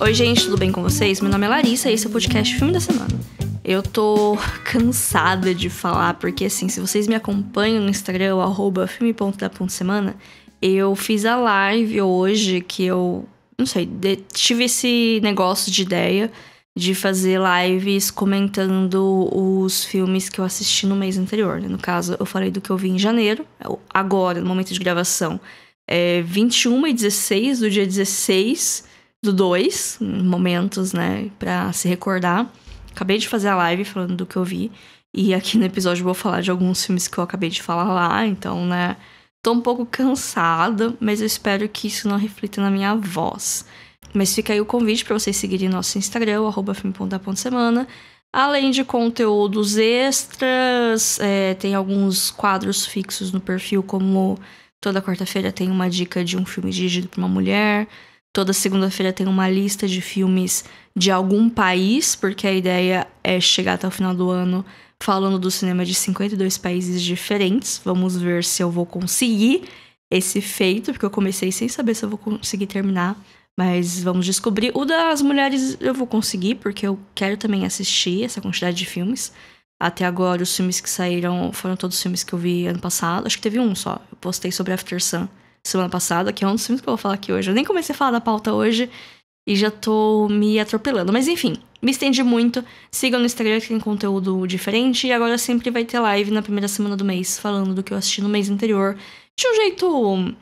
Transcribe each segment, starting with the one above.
Oi, gente, tudo bem com vocês? Meu nome é Larissa e esse é o podcast Filme da Semana. Eu tô cansada de falar, porque assim, se vocês me acompanham no Instagram, @filme.da.semana, eu fiz a live hoje que eu, não sei, tive esse negócio de ideia de fazer lives comentando os filmes que eu assisti no mês anterior, né? No caso, eu falei do que eu vi em janeiro, agora, no momento de gravação, 21h16 do dia 16 do 2, momentos, né, pra se recordar. Acabei de fazer a live falando do que eu vi, e aqui no episódio eu vou falar de alguns filmes que eu acabei de falar lá, então, né, tô um pouco cansada, mas eu espero que isso não reflita na minha voz. Mas fica aí o convite para vocês seguirem nosso Instagram, @filme.da.semana. Além de conteúdos extras, tem alguns quadros fixos no perfil, como toda quarta-feira tem uma dica de um filme dirigido por uma mulher. Toda segunda-feira tem uma lista de filmes de algum país, porque a ideia é chegar até o final do ano falando do cinema de 52 países diferentes. Vamos ver se eu vou conseguir esse feito, porque eu comecei sem saber se eu vou conseguir terminar. Mas vamos descobrir. O das mulheres eu vou conseguir, porque eu quero também assistir essa quantidade de filmes. Até agora, os filmes que saíram foram todos os filmes que eu vi ano passado. Acho que teve um só. Eu postei sobre After Sun semana passada, que é um dos filmes que eu vou falar aqui hoje. Eu nem comecei a falar da pauta hoje e já tô me atropelando. Mas enfim, me estendi muito. Sigam no Instagram que tem conteúdo diferente. E agora sempre vai ter live na primeira semana do mês, falando do que eu assisti no mês anterior. De um jeito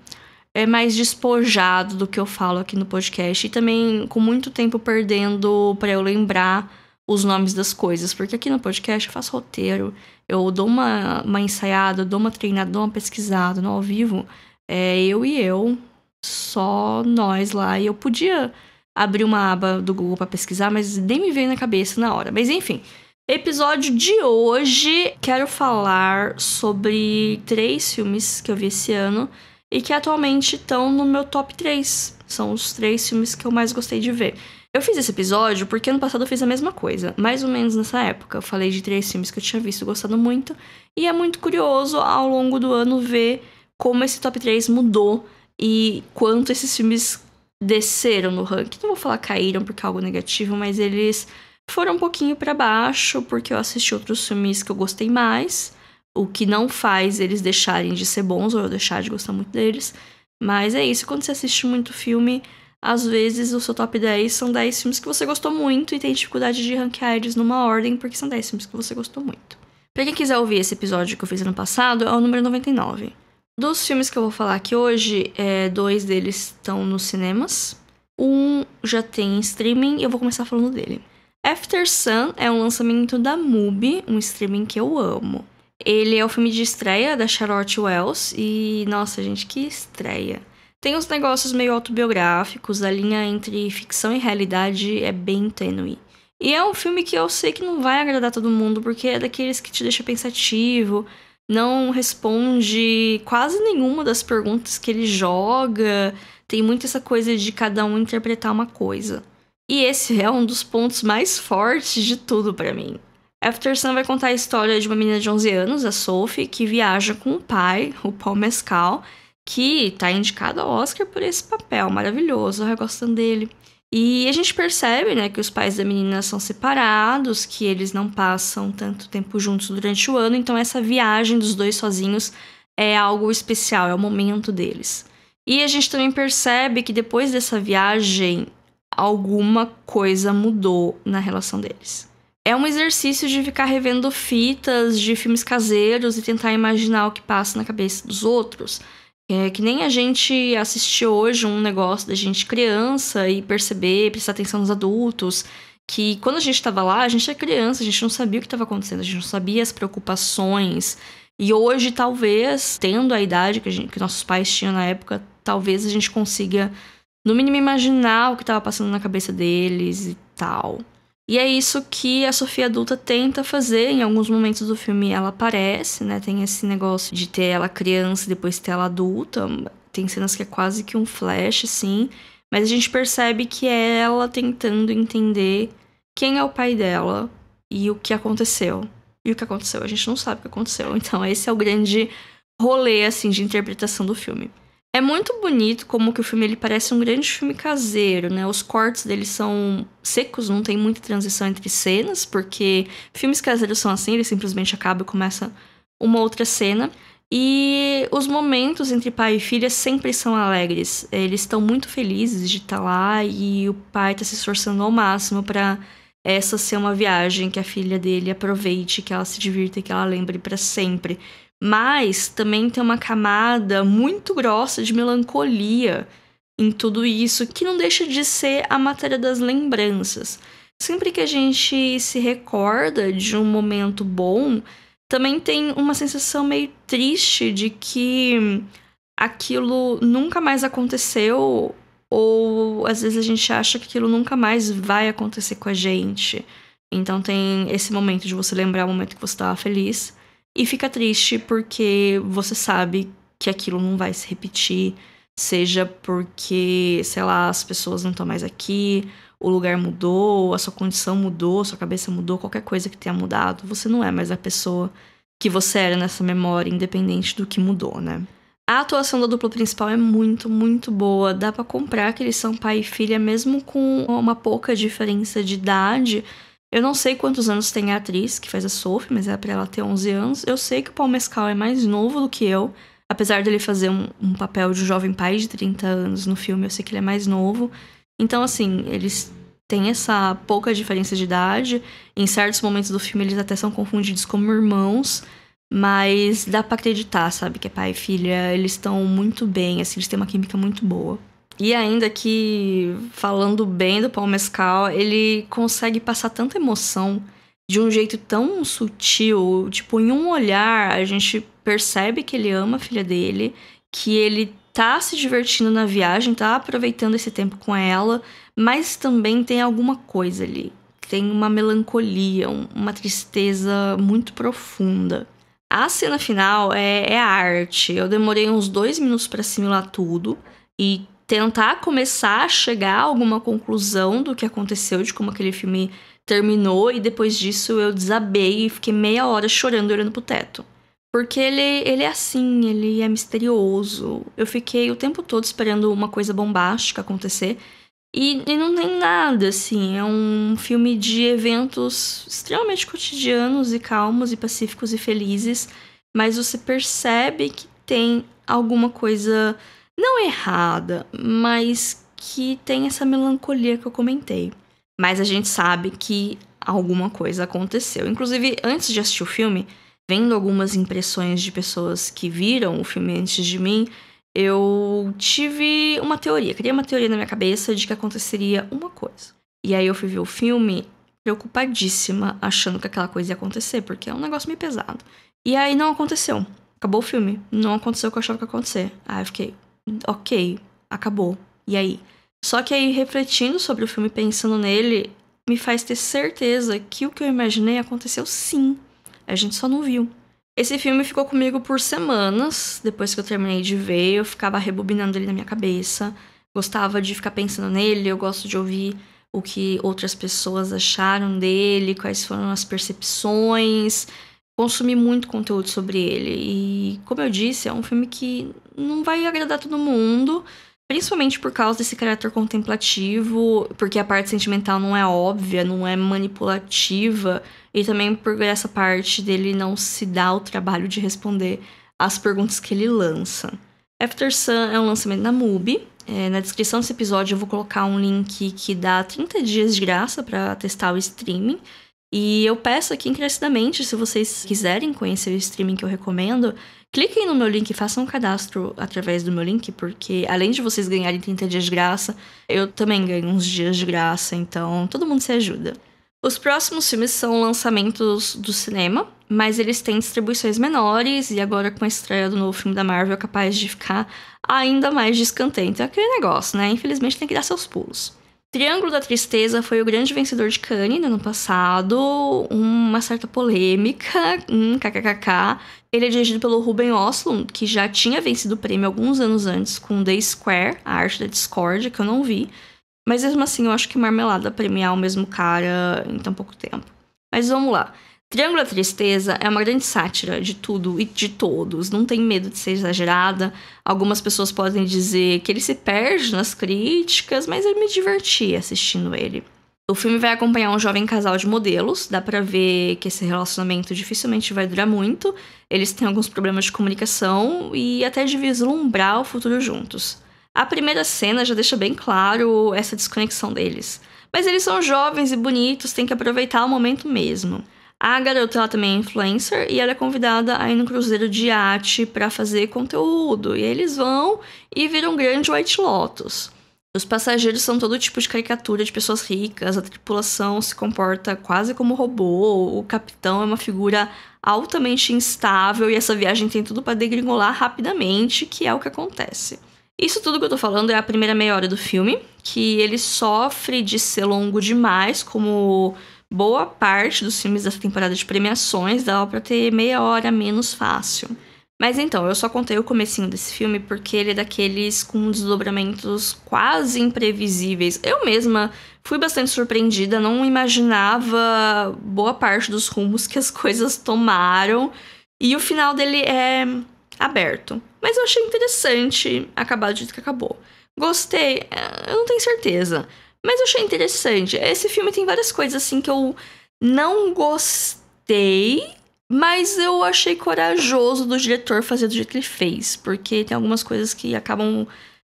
mais despojado do que eu falo aqui no podcast. E também com muito tempo perdendo pra eu lembrar os nomes das coisas. Porque aqui no podcast eu faço roteiro. Eu dou uma ensaiada, eu dou uma treinada, dou uma pesquisada no ao vivo. Eu, só nós lá. E eu podia abrir uma aba do Google pra pesquisar, mas nem me veio na cabeça na hora. Mas enfim, episódio de hoje, quero falar sobre 3 filmes que eu vi esse ano e que atualmente estão no meu top 3. São os 3 filmes que eu mais gostei de ver. Eu fiz esse episódio porque ano passado eu fiz a mesma coisa, mais ou menos nessa época. Eu falei de 3 filmes que eu tinha visto e gostado muito. E é muito curioso ao longo do ano ver como esse top 3 mudou e quanto esses filmes desceram no ranking. Não vou falar caíram porque é algo negativo, mas eles foram um pouquinho pra baixo porque eu assisti outros filmes que eu gostei mais, o que não faz eles deixarem de ser bons ou eu deixar de gostar muito deles. Mas é isso, quando você assiste muito filme, às vezes o seu top 10 são 10 filmes que você gostou muito e tem dificuldade de ranquear eles numa ordem porque são 10 filmes que você gostou muito. Pra quem quiser ouvir esse episódio que eu fiz ano passado, é o número 99. Dos filmes que eu vou falar aqui hoje, 2 deles estão nos cinemas. Um já tem streaming e eu vou começar falando dele. After Sun é um lançamento da MUBI, um streaming que eu amo. Ele é o filme de estreia da Charlotte Wells e, nossa, gente, que estreia. Tem uns negócios meio autobiográficos, a linha entre ficção e realidade é bem tênue. E é um filme que eu sei que não vai agradar todo mundo, porque é daqueles que te deixa pensativo, não responde quase nenhuma das perguntas que ele joga. Tem muito essa coisa de cada um interpretar uma coisa. E esse é um dos pontos mais fortes de tudo pra mim. After Sun vai contar a história de uma menina de 11 anos, a Sophie, que viaja com o pai, o Paul Mescal, que tá indicado ao Oscar por esse papel maravilhoso, eu gostando dele. E a gente percebe, né, que os pais da menina são separados, que eles não passam tanto tempo juntos durante o ano, então essa viagem dos dois sozinhos é algo especial, é o momento deles. E a gente também percebe que depois dessa viagem, alguma coisa mudou na relação deles. É um exercício de ficar revendo fitas de filmes caseiros e tentar imaginar o que passa na cabeça dos outros. É que nem a gente assistir hoje um negócio da gente criança e perceber, prestar atenção nos adultos, que quando a gente estava lá, a gente era criança, a gente não sabia o que estava acontecendo, a gente não sabia as preocupações. E hoje, talvez, tendo a idade que nossos pais tinham na época, talvez a gente consiga, no mínimo, imaginar o que estava passando na cabeça deles e tal. E é isso que a Sofia adulta tenta fazer. Em alguns momentos do filme ela aparece, né? Tem esse negócio de ter ela criança e depois ter ela adulta. Tem cenas que é quase que um flash, assim. Mas a gente percebe que é ela tentando entender quem é o pai dela e o que aconteceu. E o que aconteceu? A gente não sabe o que aconteceu. Então esse é o grande rolê, assim, de interpretação do filme. É muito bonito como que o filme ele parece um grande filme caseiro, né? Os cortes dele são secos, não tem muita transição entre cenas, porque filmes caseiros são assim, ele simplesmente acaba e começa uma outra cena. E os momentos entre pai e filha sempre são alegres. Eles estão muito felizes de estar lá e o pai está se esforçando ao máximo para essa ser uma viagem que a filha dele aproveite, que ela se divirta e que ela lembre para sempre. Mas também tem uma camada muito grossa de melancolia em tudo isso, que não deixa de ser a matéria das lembranças. Sempre que a gente se recorda de um momento bom, também tem uma sensação meio triste de que aquilo nunca mais aconteceu, ou às vezes a gente acha que aquilo nunca mais vai acontecer com a gente. Então tem esse momento de você lembrar o momento que você estava feliz e fica triste porque você sabe que aquilo não vai se repetir, seja porque, sei lá, as pessoas não estão mais aqui, o lugar mudou, a sua condição mudou, a sua cabeça mudou, qualquer coisa que tenha mudado, você não é mais a pessoa que você era nessa memória, independente do que mudou, né? A atuação da dupla principal é muito, muito boa. Dá pra comprar que eles são pai e filha, mesmo com uma pouca diferença de idade. Eu não sei quantos anos tem a atriz que faz a Sophie, mas é pra ela ter 11 anos. Eu sei que o Paul Mescal é mais novo do que eu, apesar dele fazer um papel de jovem pai de 30 anos no filme, eu sei que ele é mais novo. Então, assim, eles têm essa pouca diferença de idade. Em certos momentos do filme, eles até são confundidos como irmãos. Mas dá pra acreditar, sabe? Que é pai e filha, eles estão muito bem, assim, eles têm uma química muito boa. E ainda que, falando bem do Paul Mescal, ele consegue passar tanta emoção de um jeito tão sutil. Tipo, em um olhar, a gente percebe que ele ama a filha dele, que ele tá se divertindo na viagem, tá aproveitando esse tempo com ela, mas também tem alguma coisa ali. Tem uma melancolia, uma tristeza muito profunda. A cena final é a arte. Eu demorei uns 2 minutos pra assimilar tudo e tentar começar a chegar a alguma conclusão do que aconteceu, de como aquele filme terminou, e depois disso eu desabei e fiquei meia hora chorando, olhando pro teto. Porque ele é assim, ele é misterioso. Eu fiquei o tempo todo esperando uma coisa bombástica acontecer. E não tem nada, assim. É um filme de eventos extremamente cotidianos e calmos e pacíficos e felizes. Mas você percebe que tem alguma coisa não errada, mas que tem essa melancolia que eu comentei. Mas a gente sabe que alguma coisa aconteceu. Inclusive, antes de assistir o filme, vendo algumas impressões de pessoas que viram o filme antes de mim, eu tive uma teoria, criei uma teoria na minha cabeça de que aconteceria uma coisa. E aí eu fui ver o filme preocupadíssima, achando que aquela coisa ia acontecer, porque é um negócio meio pesado. E aí não aconteceu. Acabou o filme. Não aconteceu o que eu achava que ia acontecer. Aí eu fiquei, ok, acabou. E aí? Só que aí, refletindo sobre o filme, pensando nele, me faz ter certeza que o que eu imaginei aconteceu sim. A gente só não viu. Esse filme ficou comigo por semanas. Depois que eu terminei de ver, eu ficava rebobinando ele na minha cabeça. Gostava de ficar pensando nele. Eu gosto de ouvir o que outras pessoas acharam dele, quais foram as percepções. Consumi muito conteúdo sobre ele. E, como eu disse, é um filme que não vai agradar todo mundo, principalmente por causa desse caráter contemplativo, porque a parte sentimental não é óbvia, não é manipulativa, e também por essa parte dele não se dar o trabalho de responder às perguntas que ele lança. After Sun é um lançamento na MUBI. Na descrição desse episódio eu vou colocar um link que dá 30 dias de graça para testar o streaming. E eu peço aqui encarecidamente, se vocês quiserem conhecer o streaming que eu recomendo, cliquem no meu link e façam um cadastro através do meu link, porque além de vocês ganharem 30 dias de graça, eu também ganho uns dias de graça, então todo mundo se ajuda. Os próximos filmes são lançamentos do cinema, mas eles têm distribuições menores, e agora com a estreia do novo filme da Marvel é capaz de ficar ainda mais de escanteio. Então é aquele negócio, né? Infelizmente tem que dar seus pulos. Triângulo da Tristeza foi o grande vencedor de Cannes no ano passado, uma certa polêmica, kkkk. Ele é dirigido pelo Ruben Östlund, que já tinha vencido o prêmio alguns anos antes com The Square, a arte da discórdia, que eu não vi. Mas mesmo assim, eu acho que marmelada premiar o mesmo cara em tão pouco tempo. Mas vamos lá. Triângulo da Tristeza é uma grande sátira de tudo e de todos. Não tem medo de ser exagerada. Algumas pessoas podem dizer que ele se perde nas críticas, mas eu me diverti assistindo ele. O filme vai acompanhar um jovem casal de modelos. Dá pra ver que esse relacionamento dificilmente vai durar muito. Eles têm alguns problemas de comunicação e até de vislumbrar o futuro juntos. A primeira cena já deixa bem claro essa desconexão deles. Mas eles são jovens e bonitos, tem que aproveitar o momento mesmo. A garota, ela também é influencer e ela é convidada a ir no cruzeiro de iate pra fazer conteúdo. E eles vão e viram um grande White Lotus. Os passageiros são todo tipo de caricatura de pessoas ricas, a tripulação se comporta quase como robô, o capitão é uma figura altamente instável e essa viagem tem tudo pra degringolar rapidamente, que é o que acontece. Isso tudo que eu tô falando é a primeira meia hora do filme, que ele sofre de ser longo demais, como boa parte dos filmes dessa temporada de premiações, dava pra ter meia hora menos fácil. Mas então, eu só contei o comecinho desse filme porque ele é daqueles com desdobramentos quase imprevisíveis. Eu mesma fui bastante surpreendida, não imaginava boa parte dos rumos que as coisas tomaram. E o final dele é aberto. Mas eu achei interessante acabar do jeito que acabou. Gostei, eu não tenho certeza. Mas eu achei interessante. Esse filme tem várias coisas assim que eu não gostei, mas eu achei corajoso do diretor fazer do jeito que ele fez. Porque tem algumas coisas que acabam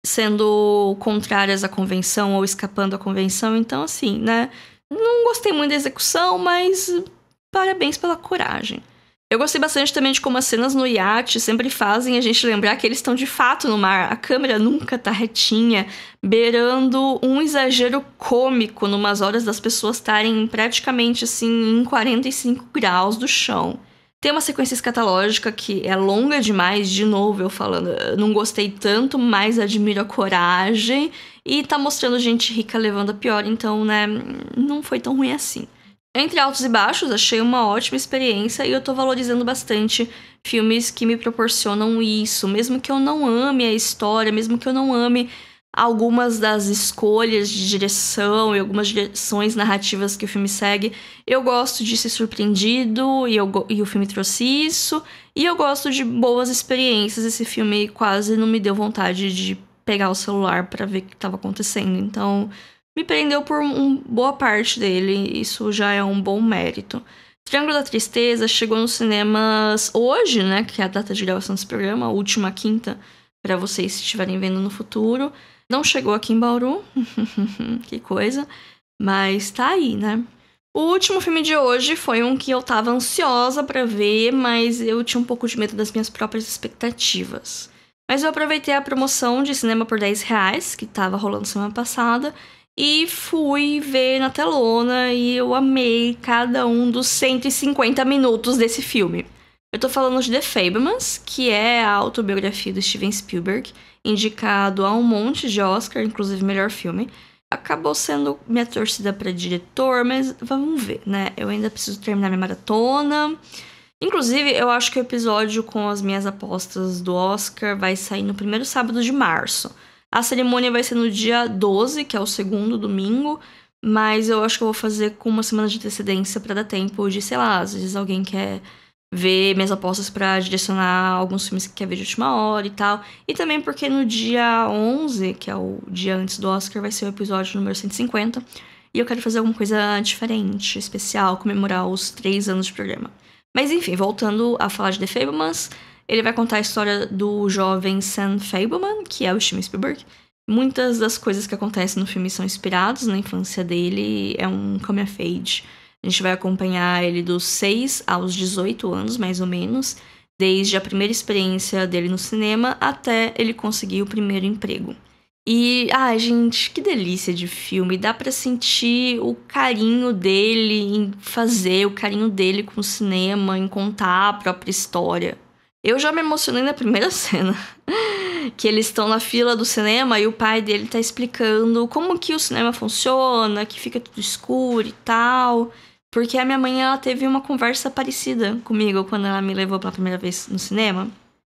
sendo contrárias à convenção ou escapando à convenção. Então, assim, né? Não gostei muito da execução, mas parabéns pela coragem. Eu gostei bastante também de como as cenas no iate sempre fazem a gente lembrar que eles estão de fato no mar. A câmera nunca tá retinha, beirando um exagero cômico numas horas das pessoas estarem praticamente assim em 45 graus do chão. Tem uma sequência escatológica que é longa demais, de novo eu falando, eu não gostei tanto, mas admiro a coragem. E tá mostrando gente rica levando a pior, então, né, não foi tão ruim assim. Entre altos e baixos, achei uma ótima experiência e eu tô valorizando bastante filmes que me proporcionam isso. Mesmo que eu não ame a história, mesmo que eu não ame algumas das escolhas de direção e algumas direções narrativas que o filme segue, eu gosto de ser surpreendido e o filme trouxe isso. E eu gosto de boas experiências. Esse filme quase não me deu vontade de pegar o celular pra ver o que tava acontecendo. Então, me prendeu por boa parte dele, isso já é um bom mérito. Triângulo da Tristeza chegou nos cinemas hoje, né, que é a data de gravação desse programa, a última quinta, para vocês se estiverem vendo no futuro. Não chegou aqui em Bauru, que coisa, mas tá aí, né. O último filme de hoje foi um que eu tava ansiosa pra ver, mas eu tinha um pouco de medo das minhas próprias expectativas. Mas eu aproveitei a promoção de cinema por R$10, que tava rolando semana passada, e fui ver na telona e eu amei cada um dos 150 minutos desse filme. Eu tô falando de The Fabelmans, que é a autobiografia do Steven Spielberg, indicado a um monte de Oscar, inclusive melhor filme. Acabou sendo minha torcida pra diretor, mas vamos ver, né? Eu ainda preciso terminar minha maratona. Inclusive, eu acho que o episódio com as minhas apostas do Oscar vai sair no primeiro sábado de março. A cerimônia vai ser no dia 12, que é o segundo domingo, mas eu acho que eu vou fazer com uma semana de antecedência pra dar tempo de, sei lá, às vezes alguém quer ver minhas apostas pra direcionar alguns filmes que quer ver de última hora e tal. E também porque no dia 11, que é o dia antes do Oscar, vai ser o episódio número 150, e eu quero fazer alguma coisa diferente, especial, comemorar os 3 anos de programa. Mas enfim, voltando a falar de The Fabelmans, ele vai contar a história do jovem Sam Fabelman, que é o Steven Spielberg. Muitas das coisas que acontecem no filme são inspiradas na infância dele, é um coming of age. A gente vai acompanhar ele dos 6 aos 18 anos, mais ou menos, desde a primeira experiência dele no cinema até ele conseguir o primeiro emprego. E, ai, gente, que delícia de filme. Dá pra sentir o carinho dele em fazer, o carinho dele com o cinema, em contar a própria história. Eu já me emocionei na primeira cena, que eles estão na fila do cinema e o pai dele tá explicando como que o cinema funciona, que fica tudo escuro e tal. Porque a minha mãe, ela teve uma conversa parecida comigo quando ela me levou pela primeira vez no cinema.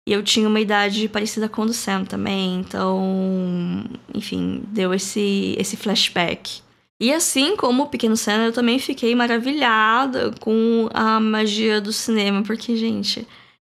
E eu tinha uma idade parecida com a do Sam também, então, enfim, deu esse flashback. E assim como o Pequeno Senna, eu também fiquei maravilhada com a magia do cinema, porque, gente,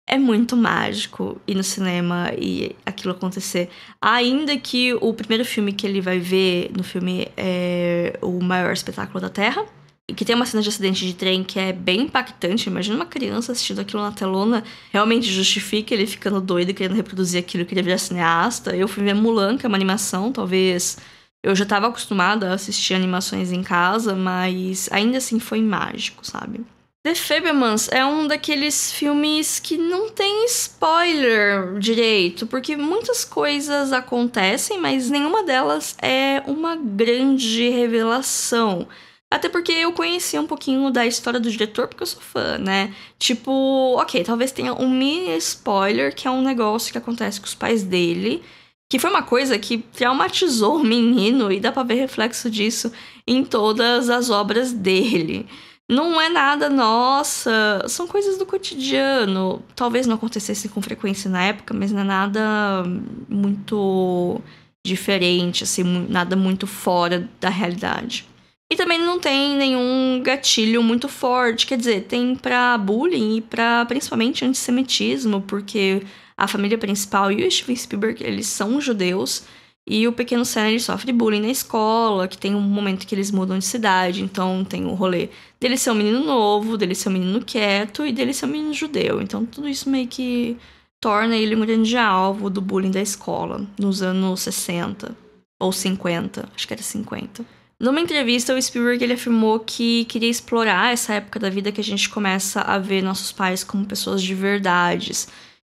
é muito mágico ir no cinema e aquilo acontecer. Ainda que o primeiro filme que ele vai ver no filme é o maior espetáculo da Terra, e que tem uma cena de acidente de trem que é bem impactante. Imagina uma criança assistindo aquilo na telona, realmente justifica ele ficando doido, querendo reproduzir aquilo, queria virar cineasta. Eu fui ver Mulan, que é uma animação, talvez... Eu já estava acostumada a assistir animações em casa, mas ainda assim foi mágico, sabe? The Fabelmans é um daqueles filmes que não tem spoiler direito, porque muitas coisas acontecem, mas nenhuma delas é uma grande revelação. Até porque eu conhecia um pouquinho da história do diretor, porque eu sou fã, né? Tipo, ok, talvez tenha um mini spoiler, que é um negócio que acontece com os pais dele, que foi uma coisa que traumatizou o menino, e dá pra ver reflexo disso em todas as obras dele. Não é nada, nossa, são coisas do cotidiano. Talvez não acontecessem com frequência na época, mas não é nada muito diferente, assim, nada muito fora da realidade. E também não tem nenhum gatilho muito forte, quer dizer, tem pra bullying e pra principalmente antissemitismo, porque a família principal e o Steven Spielberg, eles são judeus, e o Pequeno Senna, ele sofre bullying na escola, que tem um momento que eles mudam de cidade, então tem o rolê dele ser um menino novo, dele ser um menino quieto e dele ser um menino judeu. Então tudo isso meio que torna ele um grande alvo do bullying da escola, nos anos 60 ou 50, acho que era 50. Numa entrevista, o Spielberg ele afirmou que queria explorar essa época da vida que a gente começa a ver nossos pais como pessoas de verdades,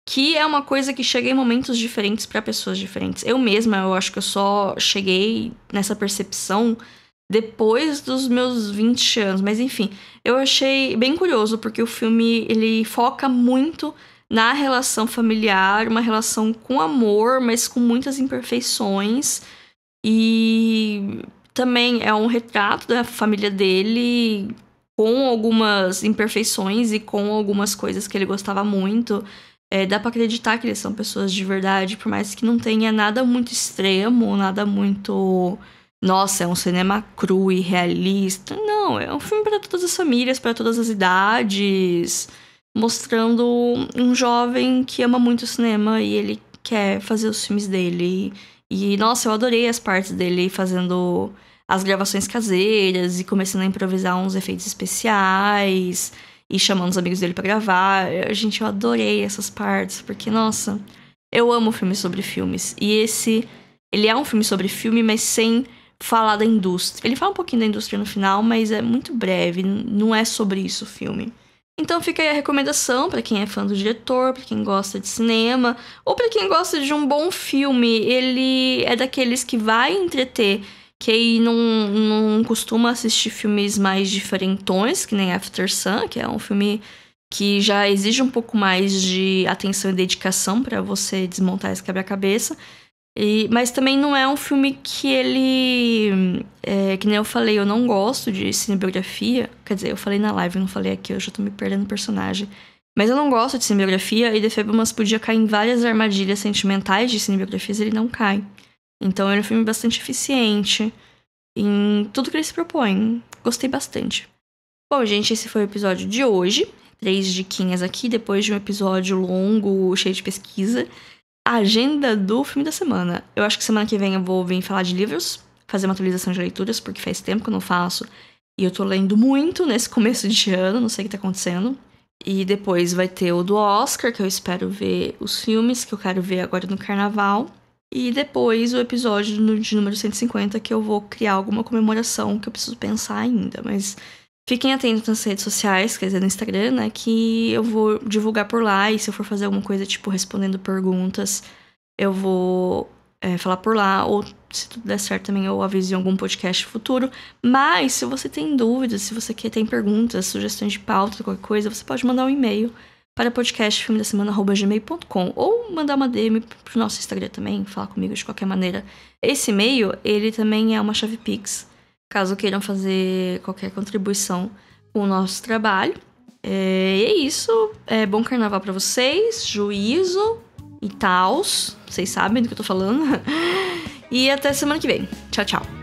que é uma coisa que chega em momentos diferentes para pessoas diferentes. Eu mesma, eu acho que eu só cheguei nessa percepção depois dos meus 20 anos. Mas enfim, eu achei bem curioso, porque o filme ele foca muito na relação familiar, uma relação com amor, mas com muitas imperfeições. E também é um retrato da família dele com algumas imperfeições e com algumas coisas que ele gostava muito. Dá pra acreditar que eles são pessoas de verdade, por mais que não tenha nada muito extremo, nada muito... Nossa, é um cinema cru e realista. Não, é um filme para todas as famílias, para todas as idades, mostrando um jovem que ama muito o cinema e ele quer fazer os filmes dele. E, nossa, eu adorei as partes dele fazendo as gravações caseiras e começando a improvisar uns efeitos especiais e chamando os amigos dele pra gravar. Gente, eu adorei essas partes, porque, nossa, eu amo filmes sobre filmes. E esse, ele é um filme sobre filme, mas sem falar da indústria. Ele fala um pouquinho da indústria no final, mas é muito breve, não é sobre isso o filme. Então fica aí a recomendação pra quem é fã do diretor, pra quem gosta de cinema, ou pra quem gosta de um bom filme. Ele é daqueles que vai entreter, que aí não costuma assistir filmes mais diferentões, que nem After Sun, que é um filme que já exige um pouco mais de atenção e dedicação pra você desmontar esse quebra-cabeça. Mas também não é um filme que ele... que nem eu falei, eu não gosto de cinebiografia. Quer dizer, eu falei na live, eu não falei aqui, eu já tô me perdendo no personagem. Mas eu não gosto de cinebiografia, e The Fabelmans podia cair em várias armadilhas sentimentais de cinebiografias, ele não cai. Então ele é um filme bastante eficiente em tudo que ele se propõe. Gostei bastante. Bom, gente, esse foi o episódio de hoje. 3 diquinhas aqui, depois de um episódio longo, cheio de pesquisa. A agenda do filme da semana. Eu acho que semana que vem eu vou vir falar de livros, fazer uma atualização de leituras, porque faz tempo que eu não faço. E eu tô lendo muito nesse começo de ano, não sei o que tá acontecendo. E depois vai ter o do Oscar, que eu espero ver os filmes que eu quero ver agora no carnaval. E depois o episódio de número 150, que eu vou criar alguma comemoração que eu preciso pensar ainda. Mas fiquem atentos nas redes sociais, quer dizer, no Instagram, né? Que eu vou divulgar por lá. E se eu for fazer alguma coisa, tipo, respondendo perguntas, eu vou falar por lá. Ou, se tudo der certo também, eu aviso em algum podcast futuro. Mas, se você tem dúvidas, se você tem perguntas, sugestões de pauta, qualquer coisa, você pode mandar um e-mail para podcastfilmedasemana@gmail.com ou mandar uma DM pro nosso Instagram também, falar comigo de qualquer maneira. Esse e-mail, ele também é uma chave Pix, caso queiram fazer qualquer contribuição com o nosso trabalho. E é isso. Bom carnaval pra vocês, juízo e tals. Vocês sabem do que eu tô falando. E até semana que vem. Tchau, tchau.